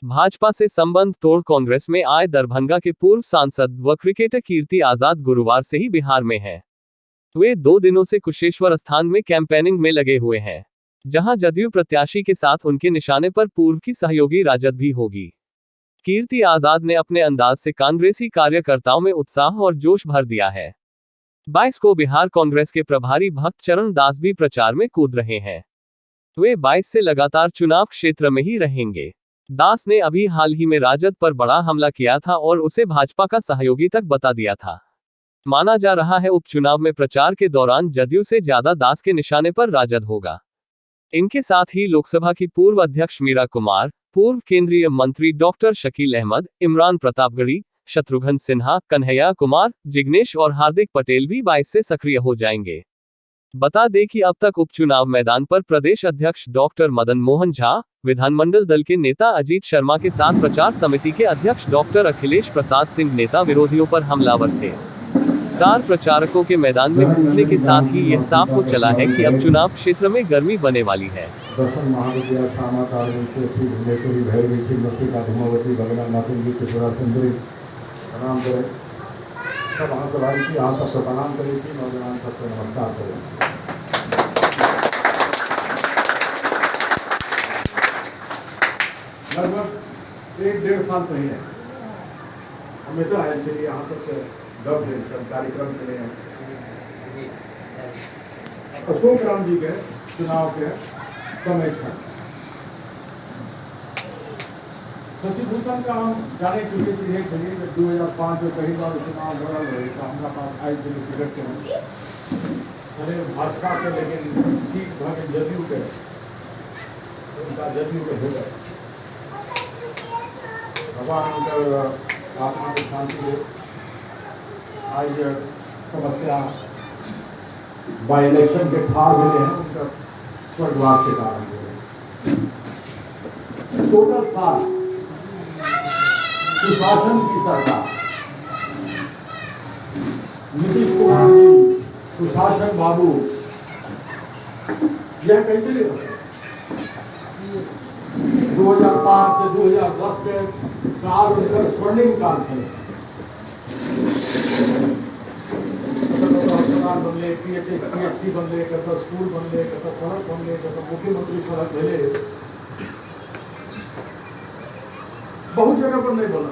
भाजपा से संबंध तोड़ कांग्रेस में आए दरभंगा के पूर्व सांसद व क्रिकेटर कीर्ति आजाद गुरुवार से ही बिहार में हैं। वे 2 दिनों से कुशेश्वर स्थान में कैंपेनिंग में लगे हुए हैं, जहां जदयू प्रत्याशी के साथ उनके निशाने पर पूर्व की सहयोगी राजद भी होगी। कीर्ति आजाद ने अपने अंदाज से कांग्रेसी कार्यकर्ताओं में उत्साह और जोश भर दिया है। 22 को बिहार कांग्रेस के प्रभारी भक्त चरण दास भी प्रचार में कूद रहे हैं। वे 22 से लगातार चुनाव क्षेत्र में ही रहेंगे। दास ने अभी हाल ही में राजद पर बड़ा हमला किया था और उसे भाजपा का सहयोगी तक बता दिया था। माना जा रहा है उपचुनाव में प्रचार के दौरान जदयू से ज्यादा दास के निशाने पर राजद होगा। इनके साथ ही लोकसभा की पूर्व अध्यक्ष मीरा कुमार, पूर्व केंद्रीय मंत्री डॉक्टर शकील अहमद, इमरान प्रतापगढ़ी, शत्रुघ्न सिन्हा, कन्हैया कुमार, जिग्नेश और हार्दिक पटेल भी 22 से सक्रिय हो जाएंगे। बता दें कि अब तक उपचुनाव मैदान पर प्रदेश अध्यक्ष डॉक्टर मदन मोहन झा, विधानमंडल दल के नेता अजीत शर्मा के साथ प्रचार समिति के अध्यक्ष डॉक्टर अखिलेश प्रसाद सिंह नेता विरोधियों पर हमलावर थे। स्टार प्रचारकों के मैदान में कूदने के साथ ही यह साफ हो चला है कि अब चुनाव क्षेत्र में गर्मी बने वाली है। लगभग 1-1.5 साल पहले हमें तो आए थे यहाँ सबसे दब है सब कार्यक्रम के लिए अशोक राम जी के चुनाव के समय था। शशि भूषण का हम जाने के लिए चीजें थे जब 2005 में पहली बार चुनाव हो रहा है तो हमारा पास आई थे टिकट के अरे भाजपा के, लेकिन सीट भागे जदयू के, उनका जदयू के हो गए। भगवान उनका आत्मा की शांति दे। आज समस्या बाई इलेक्शन के ठार मिले हैं, उनका स्वर्गवास के कारण हुए 16 साल सुशासन की सरकार, नीतीश कुमार जी सुशासन बाबू, यह कैसे 2005 से 2010 के काल उनका स्वर्णिम काल थे। अस्पताल बनले, पीएचसी बनले, कत स्कूल बनले, कत सड़क बनले, कत मुख्यमंत्री सड़क भेले, बहुत जगह पर नहीं बना।